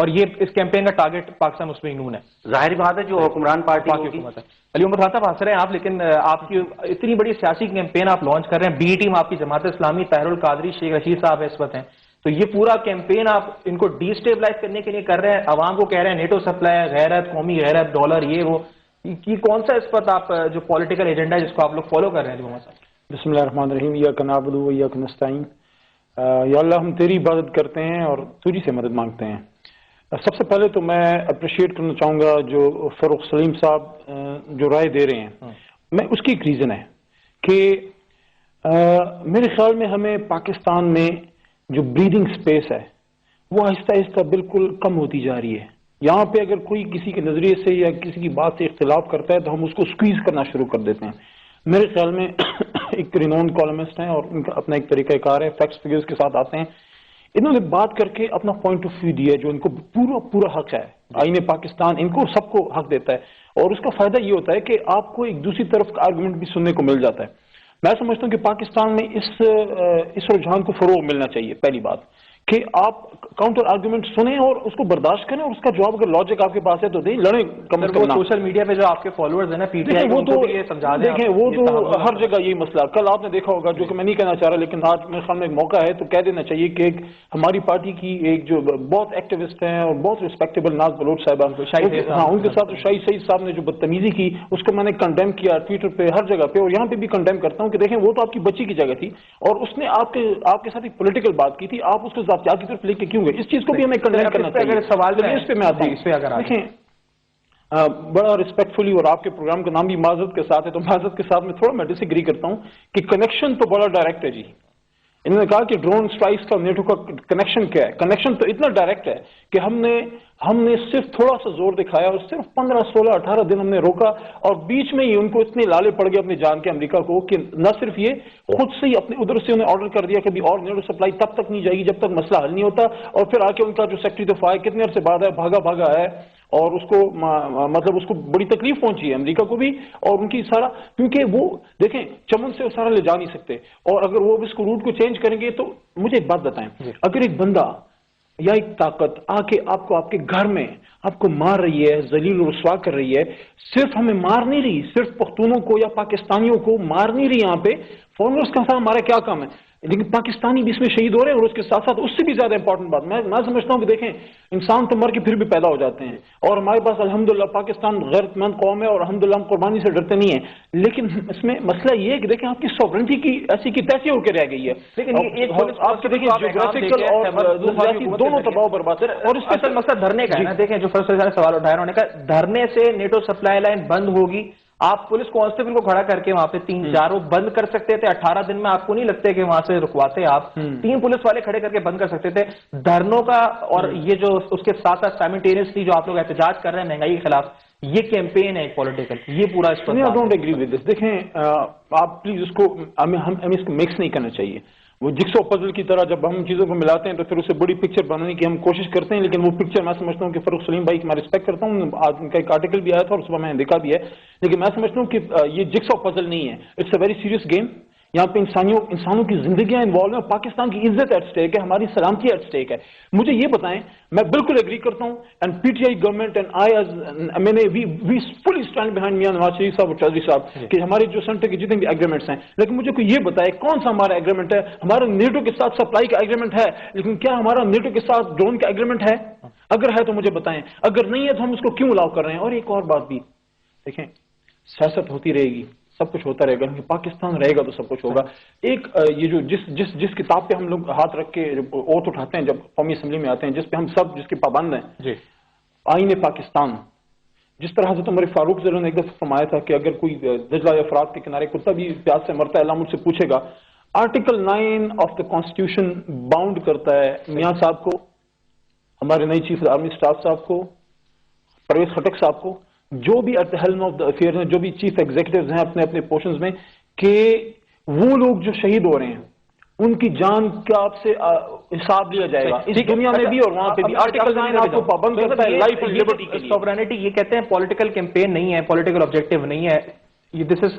اور یہ اس کیمپین کا ٹارگٹ پاکستان مسلم نون ہے. ظاہر بات ہے جو حکمران پارٹی حکومت ہے. علی محمد خان صاحب ہنس رہے ہیں آپ، لیکن آپ کی اتنی بڑی سیاسی کیمپین آپ لانچ کر رہے ہیں، بی ٹیم آپ کی جماعت اسلامی، طاہر القادری، شیخ رشید صاحب اس وقت ہیں، تو یہ پورا کیمپین آپ ان کو ڈی اسٹیبلائز کرنے کے لیے کر رہے ہیں، عوام کو کہہ رہے ہیں نیٹو سپلائی، غیرت، قومی غیرت، ڈالر، یہ وہ، یہ کون سا اس وقت آپ جو پولیٹیکل ایجنڈا ہے جس کو آپ لوگ فالو کر رہے ہیں علی محمد صاحب؟ بسم اللہ الرحمن الرحیم. ایاک نعبد و ایاک نستعین. یا اللہ ہم تیری عبادت کرتے ہیں اور تجھی سے مدد مانگتے ہیں. سب سے پہلے تو میں اپریشیٹ کرنا چاہوں گا جو فاروق سلیم صاحب جو رائے دے رہے ہیں، میں اس کی ایک ریزن ہے کہ میرے خیال میں ہمیں پاکستان میں جو بریدنگ سپیس ہے وہ آہستہ آہستہ بالکل کم ہوتی جا رہی ہے. یہاں پہ اگر کوئی کسی کے نظریے سے یا کسی کی بات سے اختلاف کرتا ہے تو ہم اس کو سکویز کرنا شروع کر دیتے ہیں. میرے خیال میں ایک رینون کالمسٹ ہیں اور ان کا اپنا ایک طریقہ کار ہے، فیکٹس فگرز کے ساتھ آتے ہیں. انہوں نے بات کر کے اپنا پوائنٹ آف ویو دیا ہے جو ان کو پورا حق ہے. آئین پاکستان ان کو سب کو حق دیتا ہے اور اس کا فائدہ یہ ہوتا ہے کہ آپ کو ایک دوسری طرف کا آرگومنٹ بھی سننے کو مل جاتا ہے. میں سمجھتا ہوں کہ پاکستان میں اس رجحان کو فروغ ملنا چاہیے. پہلی بات کہ آپ کاؤنٹر آرگومنٹ سنیں اور اس کو برداشت کریں اور اس کا جواب اگر لاجک آپ کے پاس ہے تو دیں، لڑیں کم از کم. سوشل میڈیا پہ جو آپ کے فالوورز ہیں نا پی ٹی آئی، وہ تو یہ سمجھا دیں. دیکھیں وہ تو ہر جگہ یہی مسئلہ. کل آپ نے دیکھا ہوگا جو کہ میں نہیں کہنا چاہ رہا لیکن آج میرے خیال میں ایک موقع ہے تو کہہ دینا چاہیے کہ ایک ہماری پارٹی کی ایک جو بہت ایکٹیوسٹ ہیں اور بہت ریسپیکٹیبل ناز بلوچ صاحبہ، ہاں ان کے ساتھ شاہد سعید صاحب نے جو بدتمیزی کی اس کو میں نے کنڈیم کیا ٹویٹر پہ، ہر جگہ پہ، اور یہاں پہ بھی کنڈیم کرتا ہوں کہ دیکھیں وہ تو آپ کی بچی کی جگہ تھی اور اس نے آپ کے ساتھ ایک پولیٹیکل بات کی تھی، آپ اس کو ذاتیات کی طرف لے کے کیوں گئے؟ اس چیز کو بھی ہمیں کنڈیم کرنا چاہیے. اگر سوال اس پہ میں آتا ہوں. دیکھیں بڑا ریسپیکٹفلی اور آپ کے پروگرام کا نام بھی معذرت کے ساتھ ہے تو معذرت کے ساتھ میں تھوڑا میں ڈس ایگری کرتا ہوں کہ کنیکشن تو بڑا ڈائریکٹ ہے. جی انہوں نے کہا کہ ڈرون سٹرائکس کا نیٹو کا کنیکشن کیا ہے؟ کنیکشن تو اتنا ڈائریکٹ ہے کہ ہم نے صرف تھوڑا سا زور دکھایا اور صرف 15 16 18 دن ہم نے روکا اور بیچ میں ہی ان کو اتنے لالے پڑ گئے اپنی جان کے امریکہ کو کہ نہ صرف یہ خود سے ہی اپنے ادھر سے انہیں آرڈر کر دیا کہ ابھی اور نیٹو سپلائی تب تک نہیں جائے گی جب تک مسئلہ حل نہیں ہوتا. اور پھر آ کے ان کا جو سیکٹری دفاع ہے کتنے عرصے بعد ہے بھاگا ہے اور اس کو مطلب اس کو بڑی تکلیف پہنچی ہے امریکہ کو بھی اور ان کی سارا، کیونکہ وہ دیکھیں چمن سے وہ سارا لے جا نہیں سکتے اور اگر وہ اس کو روٹ کو چینج کریں گے تو مجھے ایک بات بتائیں، اگر ایک بندہ یا ایک طاقت آ کے آپ کو آپ کے گھر میں آپ کو مار رہی ہے، ذلیل و رسوا کر رہی ہے، صرف ہمیں مار نہیں رہی، صرف پختونوں کو یا پاکستانیوں کو مار نہیں رہی، یہاں پہ فارنرز کا ہمارا کیا کام ہے؟ لیکن پاکستانی بھی اس میں شہید ہو رہے ہیں اور اس کے ساتھ ساتھ اس سے بھی زیادہ امپورٹنٹ بات میں سمجھتا ہوں کہ دیکھیں انسان تو مر کے پھر بھی پیدا ہو جاتے ہیں اور ہمارے پاس الحمدللہ پاکستان غیرت مند قوم ہے اور الحمدللہ ہم قربانی سے ڈرتے نہیں ہیں، لیکن اس میں مسئلہ یہ ہے کہ دیکھیں آپ کی سوورنٹی کی ایسی کی تیسی ہو کے رہ گئی ہے. لیکن آپ کے دیکھیں جیوگرافیکل اور دونوں تباہ برباد اور اس اصل مسئلہ دھرنے کا ہے نا. دیکھیں جو فرسٹ نے سوال اٹھایا انہوں نے کہا دھرنے سے نیٹو سپلائی لائن بند ہوگی. آپ پولیس کانسٹیبل کو کھڑا کر کے وہاں پہ 3-4 بند کر سکتے تھے 18 دن میں. آپ کو نہیں لگتے کہ وہاں سے رکواتے آپ 3 پولیس والے کھڑے کر کے بند کر سکتے تھے دھرنوں کا؟ اور یہ جو اس کے ساتھ ساتھ سائملٹینیسلی جو آپ لوگ احتجاج کر رہے ہیں مہنگائی کے خلاف، یہ کیمپین ہے پولیٹیکل، یہ پورا اس پر ڈونٹ ایگری ود دس. دیکھیں آپ پلیز اس کو ہمیں اس کو مکس نہیں کرنا چاہیے. وہ جگسو پزل کی طرح جب ہم چیزوں کو ملاتے ہیں تو پھر اسے بڑی پکچر بنانے کی ہم کوشش کرتے ہیں، لیکن وہ پکچر میں سمجھتا ہوں کہ فاروق سلیم بھائی کی میں رسپیکٹ کرتا ہوں، آج ان کا ایک آرٹیکل بھی آیا تھا اور صبح میں نے دیکھا بھی ہے، لیکن میں سمجھتا ہوں کہ یہ جگسو پزل نہیں ہے. It's a very serious game. یہاں پہ انسانوں کی زندگیاں انوالو ہیں، پاکستان کی عزت ایٹ اسٹیک ہے، ہماری سلامتی ایٹ اسٹیک ہے. مجھے یہ بتائیں، میں بالکل ایگری کرتا ہوں and P T I government and we fully stand behind Mian Nawaz شریف صاحب اور چودھری صاحب کہ ہمارے جو سینٹر کے جتنے بھی ایگریمنٹس ہیں، لیکن مجھے کوئی یہ بتائے کون سا ہمارا ایگریمنٹ ہے؟ ہمارا نیٹو کے ساتھ سپلائی کا ایگریمنٹ ہے، لیکن کیا ہمارا نیٹو کے ساتھ ڈرون کا ایگریمنٹ ہے؟ اگر ہے تو مجھے بتائیں، اگر نہیں ہے تو ہم اس کو کیوں الاؤ کر رہے ہیں؟ اور ایک اور بات بھی دیکھیں، سیاست ہوتی رہے گی، سب کچھ ہوتا رہے گا، کیونکہ پاکستان رہے گا تو سب کچھ ہوگا. ایک یہ جو جس کتاب پہ ہم لوگ ہاتھ رکھ کے اوت اٹھاتے ہیں جب قومی اسمبلی میں آتے ہیں، جس پہ ہم سب جس کے پابند ہیں، جی آئین پاکستان، جس طرح حضرت عمر فاروق نے ایک دفعہ فرمایا تھا کہ اگر کوئی دجلہ یا فرات کے کنارے کتا بھی پیاس سے مرتا ہے اللہ مجھ سے پوچھے گا. Article 9 of the constitution bound کرتا ہے میاں صاحب کو، ہمارے نئی چیف آرمی اسٹاف صاحب کو، پرویز خٹک صاحب کو، جو بھی at the helm of the affair ہیں، جو بھی چیف ایگزیکٹوز ہیں اپنے اپنے پورشنز میں، کہ وہ لوگ جو شہید ہو رہے ہیں ان کی جان کا آپ سے حساب لیا جائے گا اس دنیا میں بھی اور وہاں پہ بھی. آرٹیکل 9 آپ کو پابند کرتا ہے لائف اینڈ لبرٹی کے لیے. سوورینٹی یہ کہتے ہیں پولیٹیکل کیمپین نہیں ہے، پولیٹیکل آبجیکٹو نہیں ہے، دس از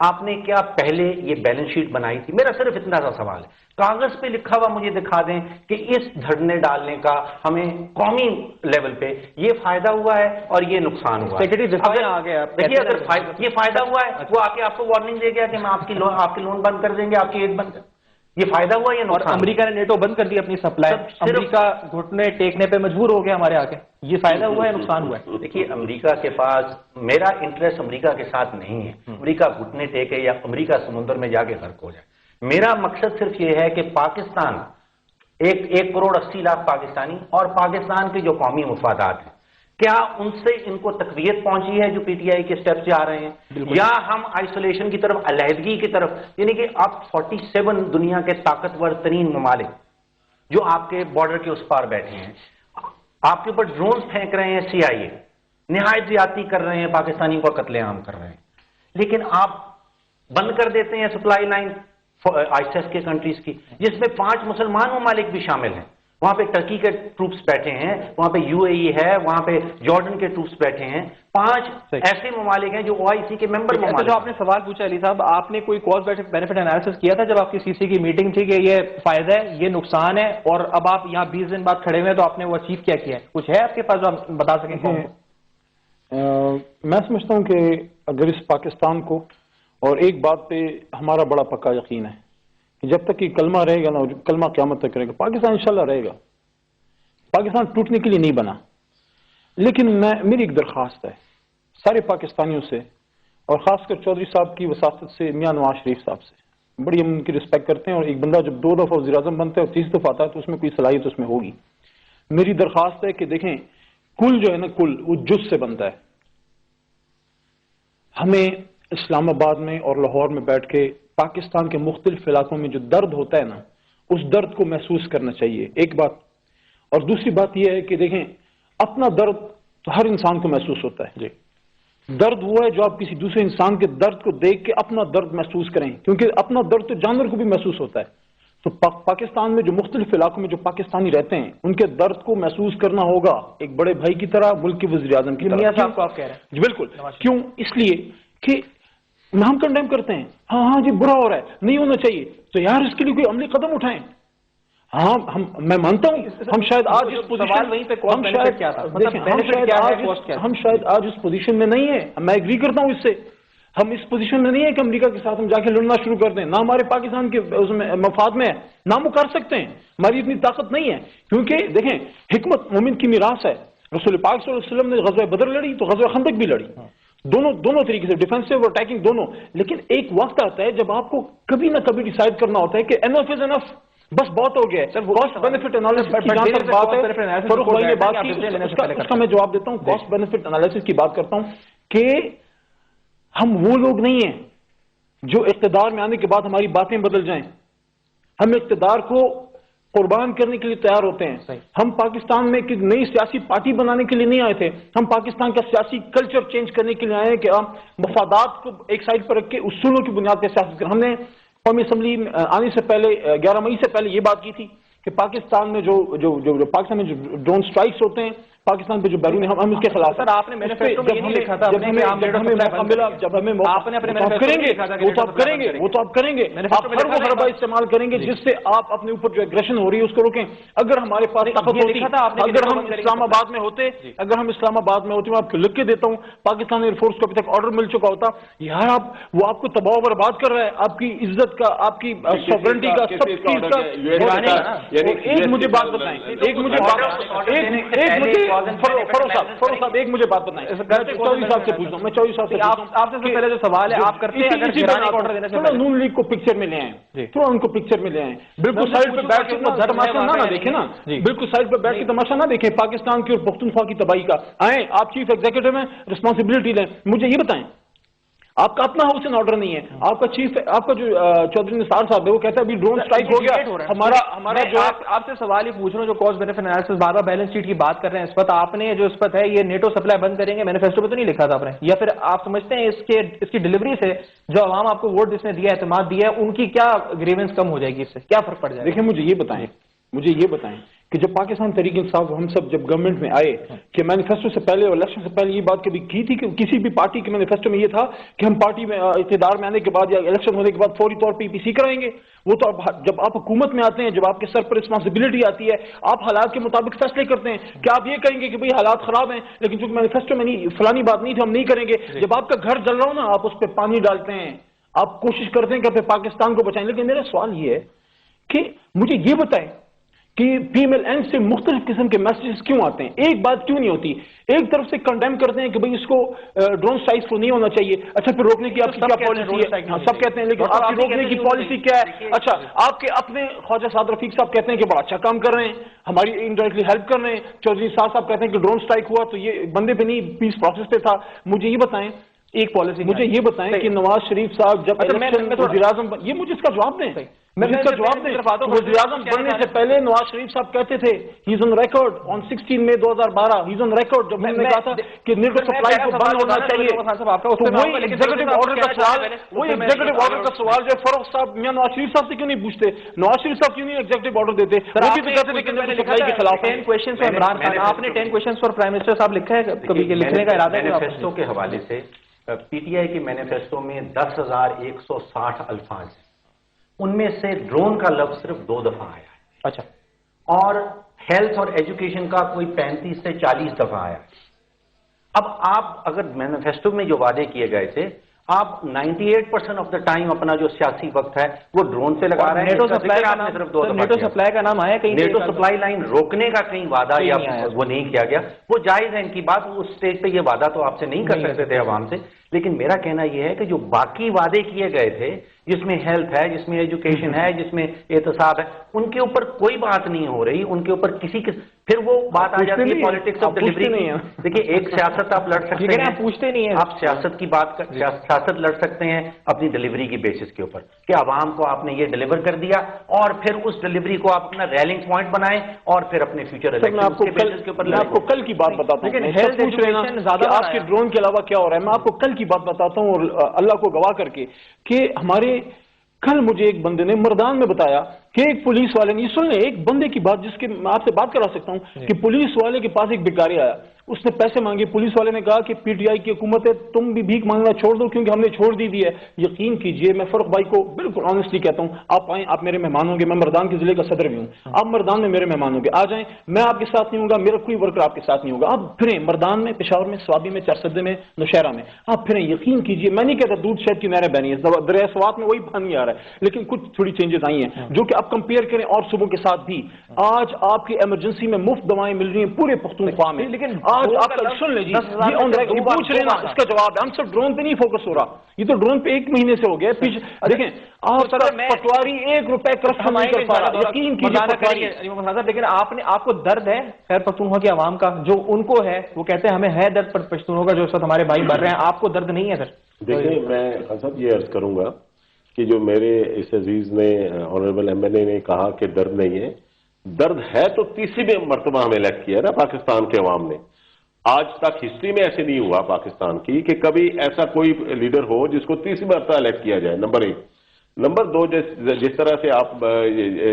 آپ نے کیا پہلے یہ بیلنس شیٹ بنائی تھی؟ میرا صرف اتنا سا سوال ہے، کاغذ پہ لکھا ہوا مجھے دکھا دیں کہ اس دھرنے ڈالنے کا ہمیں قومی لیول پہ یہ فائدہ ہوا ہے اور یہ نقصان ہوا ہے۔ دیکھیے اگر یہ فائدہ ہوا ہے، وہ آ کے آپ کو وارننگ دے گیا کہ ہم آپ کے لون بند کر دیں گے، آپ کی ایڈ بند کر، یہ فائدہ ہوا یا نقصان؟ اور امریکہ نے نیٹو بند کر دی اپنی سپلائی، امریکہ گھٹنے ٹیکنے پہ مجبور ہو گیا ہمارے آگے، یہ فائدہ ہوا ہے نقصان ہوا ہے؟ دیکھیے امریکہ کے پاس، میرا انٹرسٹ امریکہ کے ساتھ نہیں ہے، امریکہ گھٹنے ٹیکے یا امریکہ سمندر میں جا کے غرق ہو جائے۔ میرا مقصد صرف یہ ہے کہ پاکستان، 1.80 کروڑ پاکستانی اور پاکستان کے جو قومی مفادات ہیں، کیا ان سے ان کو تقویت پہنچی ہے جو پی ٹی آئی کے سٹیپ سے آ رہے ہیں، یا ہم آئسولیشن کی طرف، علیحدگی کی طرف، یعنی کہ اب 47 دنیا کے طاقتور ترین ممالک جو آپ کے بارڈر کے اس پار بیٹھے ہیں، آپ کے اوپر ڈرونز پھینک رہے ہیں، سی آئی اے نہایت زیادتی کر رہے ہیں، پاکستانی کو قتل عام کر رہے ہیں، لیکن آپ بند کر دیتے ہیں سپلائی لائن آئیسیس کے کنٹریز کی، جس میں 5 مسلمان ممالک بھی شامل ہیں۔ وہاں پہ ٹرکی کے ٹروپس بیٹھے ہیں، وہاں پہ یو اے ای ہے، وہاں پہ جارڈن کے ٹروپس بیٹھے ہیں، 5 ایسے ممالک ہیں جو او آئی سی کے ممبر ممالک۔ جو آپ نے سوال پوچھا علی صاحب، آپ نے کوئی کاسٹ بینیفٹ انالیسس کیا تھا جب آپ کی سی سی کی میٹنگ تھی کہ یہ فائدہ ہے، یہ نقصان ہے، اور اب آپ یہاں 20 دن بعد کھڑے ہوئے ہیں تو آپ نے وہ اچیو کیا ہے؟ کچھ ہے آپ کے پاس جو آپ بتا سکیں؟ میں سمجھتا ہوں کہ اگر اس پاکستان کو، اور ایک بات پہ ہمارا بڑا پکا یقین ہے کہ جب تک یہ کلمہ رہے گا نا، کلمہ قیامت تک رہے گا، پاکستان انشاءاللہ رہے گا۔ پاکستان ٹوٹنے کے لیے نہیں بنا، لیکن میری ایک درخواست ہے سارے پاکستانیوں سے، اور خاص کر چودھری صاحب کی وساطت سے، میاں نواز شریف صاحب سے، بڑی ہم ان کی رسپیکٹ کرتے ہیں، اور ایک بندہ جب 2 دفعہ وزیر اعظم بنتا ہے اور 30 دفعہ آتا ہے تو اس میں کوئی صلاحیت اس میں ہوگی۔ میری درخواست ہے کہ دیکھیں، کل جو ہے نا، کل وہ جز سے بنتا ہے۔ ہمیں اسلام آباد میں اور لاہور میں بیٹھ کے پاکستان کے مختلف علاقوں میں جو درد ہوتا ہے نا، اس درد کو محسوس کرنا چاہیے، ایک بات۔ اور دوسری بات یہ ہے کہ دیکھیں، اپنا درد تو ہر انسان کو محسوس ہوتا ہے جی، درد وہ ہے جو آپ کسی دوسرے انسان کے درد کو دیکھ کے اپنا درد محسوس کریں، کیونکہ اپنا درد تو جانور کو بھی محسوس ہوتا ہے۔ تو پاکستان میں جو مختلف علاقوں میں جو پاکستانی رہتے ہیں، ان کے درد کو محسوس کرنا ہوگا ایک بڑے بھائی کی طرح، ملک کے وزیر اعظم کی طرح۔ میاں صاحب کو آپ کہہ رہے ہیں؟ جی بالکل۔ کیوں؟ اس لیے کہ ہم کنڈیم کرتے ہیں، ہاں جی برا ہو رہا ہے، نہیں ہونا چاہیے، تو یار اس کے لیے کوئی عملی قدم اٹھائیں۔ ہاں میں مانتا ہوں ہم شاید آج اس پوزیشن، ہم شاید آج اس پوزیشن میں نہیں ہیں، میں ایگری کرتا ہوں اس سے، ہم اس پوزیشن میں نہیں ہے کہ امریکہ کے ساتھ ہم جا کے لڑنا شروع کر دیں، نہ ہمارے پاکستان کے اس میں مفاد میں ہے، نہ ہم کر سکتے ہیں، ہماری اتنی طاقت نہیں ہے، کیونکہ دیکھیں حکمت مومن کی میراث ہے۔ رسول پاک صلی اللہ علیہ وسلم نے غزوہ بدر لڑی تو غزوہ خندق بھی لڑی، دونوں طریقے سے، ڈیفینسو اور اٹیکنگ دونوں، لیکن ایک وقت آتا ہے جب آپ کو کبھی نہ کبھی ڈیسائیڈ کرنا ہوتا ہے کہ انف از انف، بس بہت ہو گیا ہے۔ کاسٹ بینیفٹ انالیسس کی جہاں تک بات ہے، فاروق بھائی نے بات کی، اس کا میں جواب دیتا ہوں۔ کاسٹ بینیفٹ انالیسس کی بات کرتا ہوں کہ ہم وہ لوگ نہیں ہیں جو اقتدار میں آنے کے بعد ہماری باتیں بدل جائیں، ہم اقتدار کو قربان کرنے کے لیے تیار ہوتے ہیں۔ ہم پاکستان میں ایک نئی سیاسی پارٹی بنانے کے لیے نہیں آئے تھے، ہم پاکستان کا سیاسی کلچر چینج کرنے کے لیے آئے ہیں کہ ہم مفادات کو ایک سائڈ پر رکھ کے اصولوں کی بنیاد پر سیاست کریں۔ ہم نے قومی اسمبلی آنے سے پہلے 11 مئی سے پہلے یہ بات کی تھی کہ پاکستان میں جو پاکستان میں جو ڈرون سٹرائکس ہوتے ہیں، پاکستان پہ جو بیرونی، ہم اس کے خلاف۔ سر آپ نے مینیفیسٹو میں یہ نہیں لکھا تھا، جب ہمیں موقع ملا، جب ہمیں آپ نے اپنے کریں گے وہ تو آپ کریں گے، وہ تو آپ کریں گے، آپ ہر وہ حربہ استعمال کریں گے جس سے آپ اپنے اوپر جو ایگریشن ہو رہی ہے اس کو روکیں۔ اگر ہمارے پاس طاقت ہوتی، اگر ہم اسلام آباد میں ہوتے، میں آپ کو لکھ کے دیتا ہوں، پاکستان ایئر فورس کو ابھی تک آرڈر مل چکا ہوتا، یار آپ وہ آپ کو تباہ و برباد کر رہا ہے، آپ کی عزت کا، آپ کی سوورنٹی کا، سب چیز کا۔ ایک مجھے بات بتائیں، فروخ صاحب ایک مجھے بات بتائیں، چودھری صاحب سے پوچھتا ہوں، میں چودھری صاحب سے آپ سے پہلے جو سوال ہے آپ کرتے ہیں، اگر گرانے کا آرڈر دینے سے پہلے نون لیگ کو پکچر میں لے آئیں، تھوڑا ان کو پکچر میں لے آئیں، بالکل سائڈ پہ بیٹھ کے تماشا نہ دیکھیں نا، بالکل سائڈ پہ بیٹھ کے تماشا نہ دیکھیں پاکستان کی اور پختونخوا کی تباہی کا۔ آئیں، آپ چیف ایگزیکٹو میں رسپانسبلٹی لیں، مجھے یہ بتائیں، آپ کا اپنا ہاؤس اینڈ آرڈر نہیں ہے، آپ کا چیف، آپ کا جو چودھری نثار صاحب ہے وہ کہتا ہے ابھی ڈرون اسٹرائک ہو گیا، ہمارا جو آپ سے سوال ہی پوچھ رہا ہوں، جو کاسٹ بینیفٹ انالیسس بار بار بیلنس شیٹ کی بات کر رہے ہیں، اس وقت آپ نے جو اس وقت ہے یہ نیٹو سپلائی بند کریں گے، مینیفیسٹو پہ تو نہیں لکھا تھا آپ نے، یا پھر آپ سمجھتے ہیں اس کی ڈلیوری سے جو عوام آپ کو ووٹ جس نے دیا، اعتماد دیا ہے، ان کی کیا گریونس کم ہو جائے گی، اس سے کیا فرق پڑ جائے گا؟ دیکھیں مجھے یہ بتائیں کہ جب پاکستان تحریک انصاف ہم سب جب گورنمنٹ میں آئے کہ مینیفیسٹو سے پہلے اور الیکشن سے پہلے یہ بات کبھی کی تھی کہ کسی بھی پارٹی کے مینیفیسٹو میں یہ تھا کہ ہم پارٹی میں اقتدار میں آنے کے بعد یا الیکشن ہونے کے بعد فوری طور پہ EPC کرائیں گے؟ وہ تو جب آپ حکومت میں آتے ہیں، جب آپ کے سر پر رسپانسبلٹی آتی ہے، آپ حالات کے مطابق فیصلے کرتے ہیں. کیا آپ یہ کہیں گے کہ بھئی حالات خراب ہیں لیکن چونکہ مینیفیسٹو میں نہیں فلانی بات نہیں تھی ہم نہیں کریں گے؟ جب آپ کا گھر جل رہا ہو نا آپ اس پہ پانی ڈالتے ہیں، آپ کوشش کرتے ہیں کہ اپنے پاکستان کو بچائیں. لیکن میرا سوال یہ ہے کہ مجھے یہ بتائیں کہ فیمیل اینڈ سے مختلف قسم کے میسیجز کیوں آتے ہیں؟ ایک بات کیوں نہیں ہوتی؟ ایک طرف سے کنڈیم کرتے ہیں کہ بھئی اس کو ڈرون سٹرائکس کو نہیں ہونا چاہیے. اچھا پھر روکنے کی آپ کی کیا پالیسی ہے؟ سب کہتے ہیں، لیکن آپ کی روکنے کی پالیسی کیا ہے؟ اچھا آپ کے اپنے خواجہ سعد رفیق صاحب کہتے ہیں کہ بڑا اچھا کام کر رہے ہیں، ہماری انڈائریکٹلی ہیلپ کر رہے ہیں. چودھری صاحب کہتے ہیں کہ ڈرون سٹرائک ہوا تو یہ بندے پہ نہیں، پیس پروسیس پہ تھا. مجھے یہ بتائیں ایک پالیسی، مجھے یہ بتائیں کہ نواز شریف صاحب جب وزیر اعظم، یہ مجھے اس کا جواب دیں، اس کا جواب دیں. وزیر اعظم بننے سے پہلے نواز شریف صاحب کہتے تھے has on record on 16 May 2012 has on record جب انہوں نے کہا تھا کہ نیٹو سپلائی کو بند ہونا چاہیے. تو وہی ایگزیکٹو آرڈر کا سوال، وہی ایگزیکٹو آرڈر کا سوال جو فاروق صاحب میاں نواز شریف صاحب سے کیوں نہیں پوچھتے؟ نواز شریف صاحب کیوں نہیں ایگزیکٹو آرڈر دیتے؟ وہ بھی تو کہتے تھے کہ نیٹو سپلائی کے خلاف 10 کویشچنز ہیں. عمران خان آپ نے 10 کویشچنز پر پرائم منسٹر صاحب لکھا ہے کبھی کہ لکھنے کا ارادہ ہے؟ مینیفیسٹو کے حوالے سے PTI کے مینیفیسٹو میں 10,160 الفاظ ہیں، ان میں سے ڈرون کا لفظ صرف 2 دفعہ آیا ہے. اچھا. اور ہیلتھ اور ایجوکیشن کا کوئی 35 سے 40 دفعہ آیا. اب آپ اگر مینیفیسٹو میں جو وعدے کیے گئے تھے، آپ 98% آف دا ٹائم اپنا جو سیاسی وقت ہے وہ ڈرون سے لگا رہے ہیں. نیٹو سپلائی کا نام، صرف 2 دفعہ نیٹو سپلائی کا نام آیا کہیں؟ نیٹو سپلائی لائن روکنے کا کہیں وعدہ یا وہ نہیں کیا گیا. وہ جائز ہے ان کی بات، اس اسٹیج پہ یہ وعدہ تو آپ سے نہیں کر سکتے تھے عوام سے. لیکن میرا کہنا یہ ہے کہ جو باقی وعدے کیے گئے تھے، جس میں ہیلتھ ہے، جس میں ایجوکیشن ہے، جس میں احتساب ہے، ان کے اوپر کوئی بات نہیں ہو رہی. ان کے اوپر کسی پھر وہ بات آ جاتی ہے پالیٹکس آف ڈیلیوری. دیکھیے ایک سیاست آپ لڑ سکتے ہیں، آپ پوچھتے نہیں ہیں. آپ سیاست کی بات سیاست لڑ سکتے ہیں اپنی ڈیلیوری کی بیسس کے اوپر کہ عوام کو آپ نے یہ ڈیلیور کر دیا اور پھر اس ڈیلیوری کو آپ اپنا ریلنگ پوائنٹ بنائیں اور پھر اپنے فیوچر الیکشن کے بیسس کے اوپر. میں آپ کو کل کی بات بتاتا ہوں، ہیلتھ ایجوکیشن زیادہ آپ کے ڈرون کے علاوہ کیا ہو رہا ہے. میں آپ کو کل کی بات بتاتا ہوں اور اللہ کو گواہ کر کے کہ ہمارے کل مجھے ایک بندے نے مردان میں بتایا کہ ایک پولیس والے نے، یہ سن لیں ایک بندے کی بات جس کے میں آپ سے بات کرا سکتا ہوں، کہ پولیس والے کے پاس ایک بھکاری آیا، اس نے پیسے مانگے. پولیس والے نے کہا کہ PTI کی حکومت ہے، تم بھی بھیک مانگنا چھوڑ دو کیونکہ ہم نے چھوڑ دی ہے. یقین کیجئے میں فاروق بھائی کو بالکل آنیسٹلی کہتا ہوں، آپ آئیں، آپ میرے مہمان ہوں گے. میں مردان کے ضلع کا صدر بھی ہوں، آپ مردان میں میرے مہمان ہوں گے. آ جائیں، میں آپ کے ساتھ نہیں ہوں گا، میرا کوئی ورکر آپ کے ساتھ نہیں ہوگا. آپ پھریں مردان میں، پشاور میں، سوابی میں، چارسدے میں، نوشہرہ میں، آپ پھریں. یقین کیجئے میں نہیں کہتا دودھ شہد کی نہریں بہنی ہے، دریائے سوات میں وہی پانی آ رہا ہے، لیکن کچھ تھوڑی چینجز آئی ہیں جو کہ آپ کمپیئر کریں اور صوبوں کے ساتھ بھی. آج آپ کی ایمرجنسی میں مفت دوائیں مل رہی ہیں پورے پختونخوا میں. لیکن آج آپ سن لیں جی، یہ پوچھ رہے نا اس کا جواب ہم سب ڈرون پہ نہیں فوکس ہو رہا. یہ تو ڈرون پہ 1 مہینے سے ہو گیا. دیکھیں آپ پٹواری 1 روپے کرپشن نہیں کر پا رہا. یقین کیجیے. لیکن آپ کو درد ہے خیر پختونخوا کی عوام کا، جو ان کو ہے وہ کہتے ہیں ہمیں ہے درد پر پشتونوں کا جو اس وقت ہمارے بھائی بڑھ رہے ہیں. آپ کو درد نہیں ہے سر؟ دیکھیں میں حسب یہ عرض کروں گا کہ جو میرے اس عزیز نے آنریبل MLA نے کہا کہ درد نہیں ہے، درد ہے تو تیسری مرتبہ ہمیں الیکٹ کیا نا پاکستان کے عوام نے. آج تک ہسٹری میں ایسے نہیں ہوا پاکستان کی کہ کبھی ایسا کوئی لیڈر ہو جس کو تیسری مرتبہ الیکٹ کیا جائے. نمبر 1. نمبر 2، جس طرح سے آپ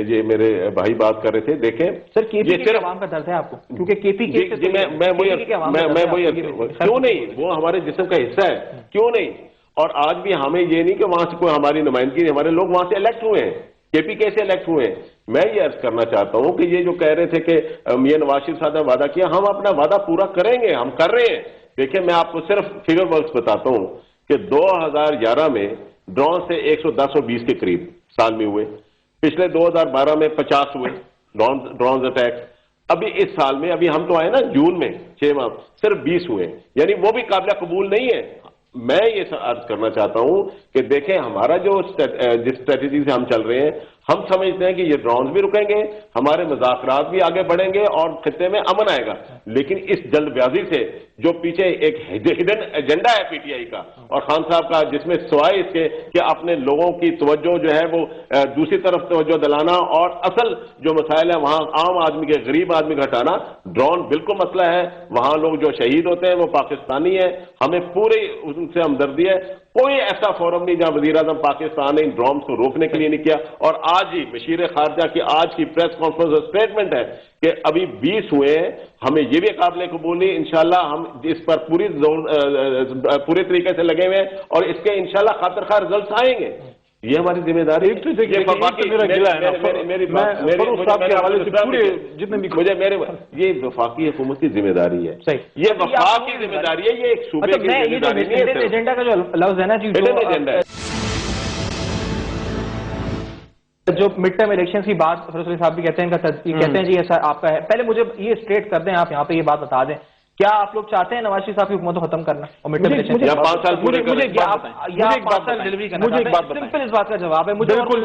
یہ میرے بھائی بات کر رہے تھے، دیکھیں سر KP کے عوام کا درد ہے آپ کو، کیونکہ KP کے میں وہی کیوں نہیں، وہ ہمارے جسم کا حصہ ہے، کیوں نہیں. اور آج بھی ہمیں یہ نہیں کہ وہاں سے کوئی ہماری نمائندگی، ہمارے لوگ وہاں سے الیکٹ ہوئے ہیں. KP کیسے الیکٹ ہوئے ہیں؟ میں یہ عرض کرنا چاہتا ہوں کہ یہ جو کہہ رہے تھے کہ یہ نواز شریف صاحب نے وعدہ کیا، ہم اپنا وعدہ پورا کریں گے، ہم کر رہے ہیں. دیکھیں میں آپ کو صرف فگر ورکس بتاتا ہوں کہ 2011 میں ڈرون سے 110-120 کے قریب سال میں ہوئے. پچھلے 2012 میں 50 ہوئے ڈرون اٹیک. ابھی اس سال میں، ابھی ہم تو آئے نا جون میں 6 ماہ، صرف 20 ہوئے. یعنی وہ بھی قابل قبول نہیں ہے. میں یہ عرض کرنا چاہتا ہوں کہ دیکھیں ہمارا جو جس اسٹریٹجی سے ہم چل رہے ہیں، ہم سمجھتے ہیں کہ یہ ڈرونز بھی رکیں گے، ہمارے مذاکرات بھی آگے بڑھیں گے اور خطے میں امن آئے گا. لیکن اس جلد بازی سے جو پیچھے ایک ہڈن ایجنڈا ہے PTI کا اور خان صاحب کا، جس میں سوائے اس کے کہ اپنے لوگوں کی توجہ جو ہے وہ دوسری طرف توجہ دلانا اور اصل جو مسائل ہیں وہاں عام آدمی کے، غریب آدمی کا ہٹانا، ڈرون بالکل مسئلہ ہے. وہاں لوگ جو شہید ہوتے ہیں وہ پاکستانی ہیں، ہمیں پورے ان سے ہمدردی ہے. کوئی ایسا فورم نہیں جہاں وزیر اعظم پاکستان نے ان ڈرونز کو روکنے کے لیے نہیں کیا. اور آج ہی مشیر خارجہ کی آج کی پریس کانفرنس اسٹیٹمنٹ ہے کہ ابھی 20 ہوئے ہیں, ہمیں یہ بھی قابل قبول نہیں, انشاءاللہ ہم اس پر پورے طریقے سے لگے ہوئے ہیں اور اس کے انشاءاللہ خاطر خواہ رزلٹس آئیں گے. یہ ہماری ذمہ داری ہے. یہ وفاقی حکومت کی ذمہ داری ہے, یہ وفاقی ذمہ داری ہے, یہ ایک صوبے کی ذمہ داری نہیں ہے. ایجنڈا کا جو لفظ ہے نا جی, جو مڈ ٹرم الیکشن کی بات فیروز علی صاحب بھی کہتے ہیں جی ایسا آپ کا ہے. پہلے مجھے یہ اسٹریٹ کر دیں, آپ یہاں پہ یہ بات بتا دیں, کیا آپ لوگ چاہتے ہیں نواز شریف صاحب کی حکومت کو ختم کرنا اور مڈ ٹرم الیکشن مجھے ایک بات بتائیں. سمپل اس بات کا جواب ہے. بالکل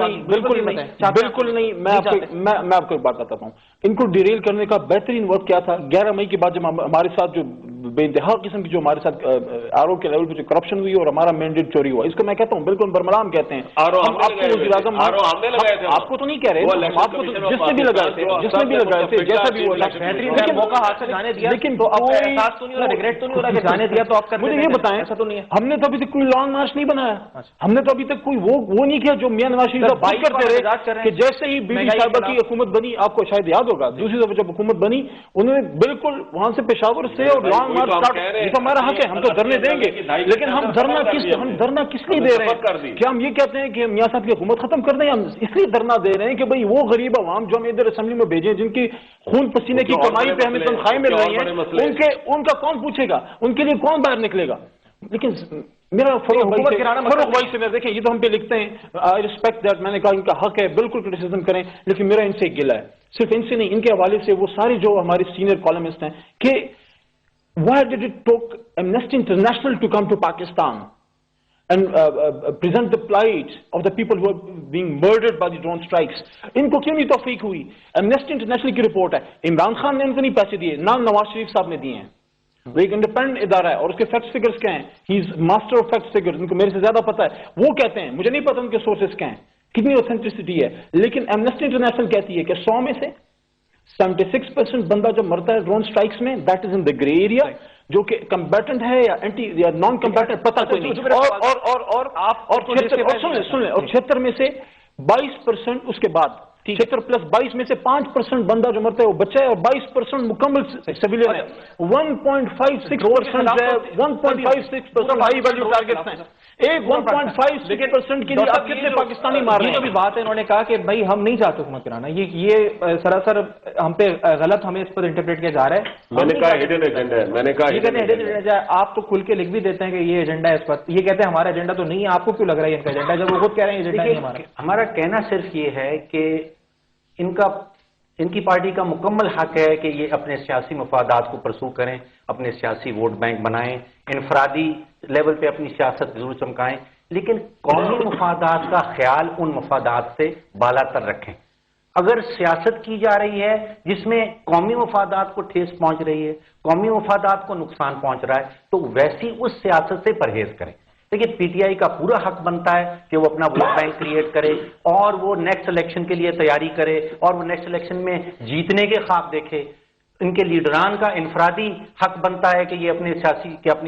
نہیں. میں آپ کو ایک بات بتاتا ہوں. ان کو ڈیریل کرنے کا بہترین وقت کیا تھا؟ 11 مئی کے بعد جب ہمارے ساتھ جو بے انتہا قسم کی جو ہمارے ساتھ آر او کے لیول پہ جو کرپشن ہوئی اور ہمارا مینڈیٹ چوری ہوا, اس کو میں کہتا ہوں بالکل برملام کہتے ہیں. آپ کو تو نہیں کہہ رہے, آپ کو جس نے بھی لگائے تھے جیسا بھی وہ موقع ہاتھ سے جانے دیا, لیکن احساس تو نہیں ہو رہا, ریگریٹ تو نہیں ہو رہا کہ جانے دیا تو آپ مجھے یہ بتائیں, ایسا تو نہیں ہے. ہم نے تو ابھی تک کوئی لانگ مارچ نہیں بنایا, ہم نے تو ابھی تک کوئی وہ نہیں کیا جو میاں نواز شریف صاحب کرتے رہے کہ جیسے ہی بی بی صاحبہ کی حکومت بنی, آپ کو شاید یاد ہوگا دوسری دفعہ جب حکومت بنی انہوں نے بالکل وہاں سے پشاور سے اور لانگ مارچ اسٹارٹ, ہمارا حق ہے, ہم تو دھرنے دیں گے, لیکن ہم دھرنا کس لیے دے رہے ہیں؟ کیا ہم یہ کہتے ہیں کہ میاں صاحب کی حکومت ختم کر دیں؟ ہم اس لیے دھرنا دے رہے ہیں کہ بھئی وہ غریب عوام جو ہم ادھر اسمبلی میں بھیجیں, جن کی خون پسینے کی کمائی پہ ہمیں تنخواہیں مل رہی ہیں, ان کا کون پوچھے گا, ان کے لیے کون باہر نکلے گا؟ لیکن میرا فروغ بھائی سے دیکھیں, یہ تو ہم پہ لکھتے ہیں آئی ریسپیکٹ دیٹ, میں نے کہا ان کا حق ہے بالکل کرٹیسزم کریں, لیکن میرا ان سے گلہ ہے, صرف ان سے نہیں, ان کے حوالے سے وہ سارے جو ہمارے سینئر کالمسٹ ہیں کہ why did it took Amnesty International to come to Pakistan and present the plight of the people who are being murdered by the drone strikes? ان کو کیوں نہیں توفیق ہوئی؟ Amnesty International کی رپورٹ ہے, عمران خان نے ان کو نہیں پیسے دیے, نہ نواز شریف صاحب نے دیے ہیں. وہ ایک انڈیپینڈنٹ ادارہ ہے اور اس کے فیکٹس فگرز کیا ہیں, ہی از ماسٹر آف فیکٹس فگرز, ان کو میرے سے زیادہ پتا ہے. وہ کہتے ہیں, مجھے نہیں پتا ان کے سورسز کیا ہیں, کتنی اوتھینٹسٹی ہے, لیکن ایمنسٹی انٹرنیشنل کہتی ہے کہ 100 میں سے 76% بندہ جو مرتا ہے ڈرون سٹرائکس میں, that is in the grey area, جو کہ کمبیٹنٹ ہے یا اینٹی یا نان کمبیٹنٹ پتہ کوئی نہیں. اور 76 میں سے 22% اس کے بعد 76 پلس 22 میں سے 5% بندہ جو مرتا ہے وہ بچہ ہے اور 22% مکمل سویلین ہے. 1.56% ہے, 1.56% ہائی ویلیو ٹارگیٹس ہیں. ایک 1.56% کے لیے آپ کتنے پاکستانی مار رہے ہیں؟ یہ بھی بات ہے, انہوں نے کہا کہ بھائی ہم نہیں چاہتے حکومت کرانا, یہ سراسر ہم پہ غلط ہمیں اس پر انٹرپریٹ کیا جا رہا ہے. میں نے کہا ہڈن ایجنڈا ہے, میں نے کہا یہ کہتے ہیں ہڈن ایجنڈا ہے, آپ تو کھل کے لکھ بھی دیتے ہیں کہ یہ ایجنڈا ہے اس پر, یہ کہتے ہیں ہمارا ایجنڈا تو نہیں ہے. آپ کو کیوں لگ رہا ہے ان کا ایجنڈا جب وہ خود کہہ رہے ہیں ایجنڈا نہیں ہمارا؟ ہمارا کہنا صرف یہ ہے کہ ان کی پارٹی کا مکمل حق ہے کہ یہ اپنے سیاسی مفادات کو پرسو کریں, اپنے سیاسی ووٹ بینک بنائیں, انفرادی لیول پہ اپنی سیاست ضرور چمکائیں, لیکن قومی مفادات کا خیال ان مفادات سے بالا تر رکھیں. اگر سیاست کی جا رہی ہے جس میں قومی مفادات کو ٹھیس پہنچ رہی ہے, قومی مفادات کو نقصان پہنچ رہا ہے, تو ویسی اس سیاست سے پرہیز کریں. لیکن پی ٹی آئی کا پورا حق بنتا ہے کہ وہ اپنا ووٹ بینک کریٹ کرے اور وہ نیکسٹ الیکشن کے لیے تیاری کرے اور وہ نیکسٹ الیکشن میں جیتنے کے خواب دیکھے. ان کے لیڈران کا انفرادی حق بنتا ہے کہ یہ اپنی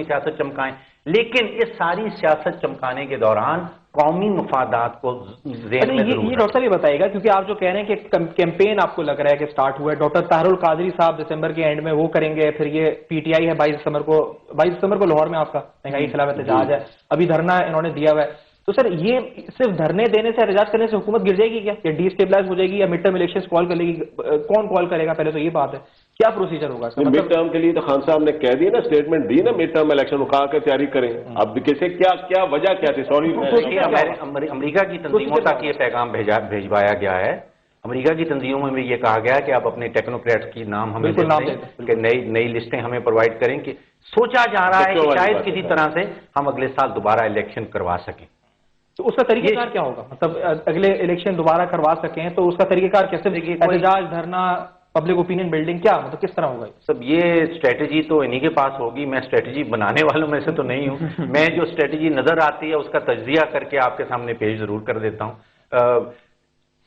سیاست چمکائیں, لیکن اس ساری سیاست چمکانے کے دوران قومی مفادات کو ذہن میں ضرور. یہ ڈاکٹر صاحب یہ بتائے گا, کیونکہ آپ جو کہہ رہے ہیں کہ کیمپین آپ کو لگ رہا ہے کہ سٹارٹ ہوا ہے, ڈاکٹر طاہر القادری صاحب دسمبر کے اینڈ میں وہ کریں گے, پھر یہ پی ٹی آئی ہے 22 دسمبر کو لاہور میں آپ کا مہنگائی کے خلاف احتجاج ہے, ابھی دھرنا انہوں نے دیا ہوا ہے. تو سر یہ صرف دھرنے دینے سے احتجاج کرنے سے حکومت گر جائے گی کیا, یا ڈی اسٹیبلائز ہو جائے گی, یا مڈ ٹرم الیکشن کال کر لے گی؟ کون کال کرے گا پہلے تو یہ بات ہے, کیا پروسیجر ہوگا؟ مڈ ٹرم کے لیے تو خان صاحب نے کہہ دیا نا, اسٹیٹمنٹ دی نا, مڈ ٹرم الیکشن اٹھا کر تیاری کریں. اب کیسے کیا وجہ کیا تھی؟ سوری, امریکہ کی تنظیموں تک یہ پیغام بھیجوایا گیا ہے. امریکہ کی تنظیموں میں بھی یہ کہا گیا کہ آپ اپنے ٹیکنوکریٹس کی نام ہمیں کہ نئی لسٹیں ہمیں پرووائڈ کریں, کہ سوچا جا رہا ہے کہ شاید کسی طرح سے ہم اگلے سال دوبارہ الیکشن کروا سکیں. تو اس کا طریقہ کار کیا ہوگا؟ مطلب اگلے الیکشن دوبارہ کروا سکیں تو اس کا طریقہ کار کیسے؟ احتجاج, دھرنا, پبلک اوپینین بلڈنگ, کیا مطلب کس طرح ہوگا؟ سب یہ اسٹریٹجی تو انہی کے پاس ہوگی, میں اسٹریٹجی بنانے والوں میں سے تو نہیں ہوں. میں جو اسٹریٹجی نظر آتی ہے اس کا تجزیہ کر کے آپ کے سامنے پیش ضرور کر دیتا ہوں.